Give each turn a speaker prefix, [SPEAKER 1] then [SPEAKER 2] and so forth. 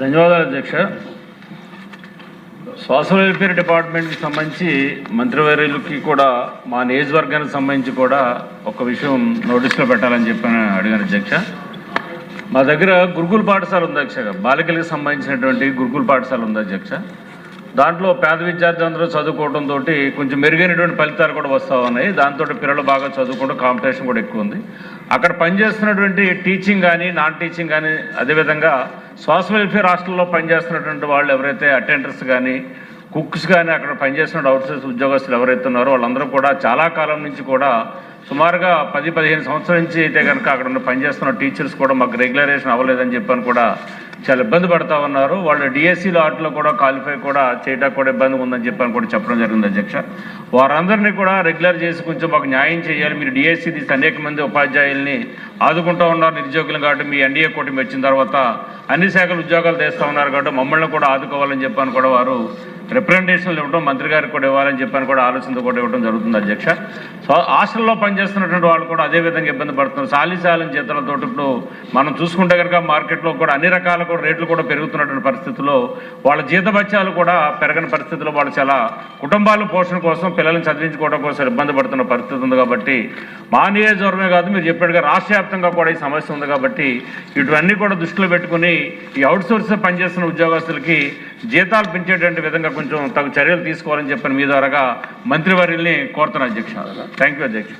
[SPEAKER 1] ధన్యవాదాలు అధ్యక్ష. Social welfare డిపార్ట్మెంట్కి సంబంధించి మంత్రివర్యులకి కూడా మా నియోజకవర్గానికి సంబంధించి కూడా ఒక విషయం నోటీసులో పెట్టాలని చెప్పని అడిగాను అధ్యక్ష. మా దగ్గర గురుకుల పాఠశాల ఉంది అధ్యక్ష, బాలికలకు సంబంధించినటువంటి గురుకుల పాఠశాల ఉంది అధ్యక్ష. దాంట్లో పేద విద్యార్థులందరూ చదువుకోవడంతో కొంచెం మెరుగైనటువంటి ఫలితాలు కూడా వస్తూ ఉన్నాయి. దాంతో పిల్లలు బాగా చదువుకోవడం, కాంపిటీషన్ కూడా ఎక్కువ ఉంది. అక్కడ పనిచేస్తున్నటువంటి టీచింగ్ కానీ నాన్ టీచింగ్ కానీ, అదేవిధంగా సోషల్ వెల్ఫేర్ హాస్టల్లో పనిచేస్తున్నటువంటి వాళ్ళు ఎవరైతే అటెండర్స్ కానీ కుక్స్ కానీ అక్కడ పనిచేస్తున్న అవుట్సోర్స్ ఉద్యోగస్తులు ఎవరైతే ఉన్నారో వాళ్ళందరూ కూడా చాలా కాలం నుంచి కూడా సుమారుగా 10-15 సంవత్సరాల నుంచి అయితే కనుక అక్కడ ఉన్న పనిచేస్తున్న టీచర్స్ కూడా మాకు రెగ్యులరేషన్ అవ్వలేదని చెప్పని కూడా చాలా ఇబ్బంది పడతా ఉన్నారు. వాళ్ళు డిఎస్సీలో వాటిలో కూడా క్వాలిఫై కూడా చేయడానికి కూడా ఇబ్బంది ఉందని చెప్పని కూడా చెప్పడం జరిగింది అధ్యక్ష. వారందరినీ కూడా రెగ్యులర్ చేసి కొంచెం మాకు న్యాయం చేయాలి. మీరు డిఎస్సీ తీసి అనేక మంది ఉపాధ్యాయుల్ని ఆదుకుంటూ ఉన్నారు నిరుద్యోగులు కాబట్టి, మీ ఎన్డీఏ కూటమి వచ్చిన తర్వాత అన్ని శాఖలు ఉద్యోగాలు తెస్తూ ఉన్నారు కాబట్టి మమ్మల్ని కూడా ఆదుకోవాలని చెప్పని కూడా వారు రిప్రజెంటేషన్లు ఇవ్వడం, మంత్రి గారికి కూడా ఇవ్వాలని చెప్పని కూడా ఆలోచనతో కూడా ఇవ్వడం జరుగుతుంది అధ్యక్ష. సో హాస్టల్లో పనిచేస్తున్నటువంటి వాళ్ళు కూడా అదేవిధంగా ఇబ్బంది పడుతున్నారు. సాలిసాలని జీతాలతో ఇప్పుడు మనం చూసుకుంటే కనుక మార్కెట్లో కూడా అన్ని రకాల కూడా రేట్లు కూడా పెరుగుతున్నటువంటి పరిస్థితుల్లో వాళ్ళ జీతభత్యాలు కూడా పెరగని పరిస్థితుల్లో వాళ్ళు చాలా కుటుంబాల పోషణ కోసం, పిల్లల్ని చదివించుకోవడం కోసం ఇబ్బంది పడుతున్న పరిస్థితి ఉంది. కాబట్టి మా నియోజకవర్గమే కాదు, మీరు చెప్పినట్టుగా రాష్ట్ర వ్యాప్తంగా కూడా ఈ సమస్య ఉంది. కాబట్టి ఇటువన్నీ కూడా దృష్టిలో పెట్టుకుని ఈ అవుట్సోర్స్ పనిచేస్తున్న ఉద్యోగస్తులకి జీతాలు పెంచేటువంటి విధంగా కొంచెం తగు చర్యలు తీసుకోవాలని చెప్పని మీ ద్వారాగా మంత్రివర్యుల్ని కోరుతున్నా అధ్యక్ష. థ్యాంక్ యూ అధ్యక్ష.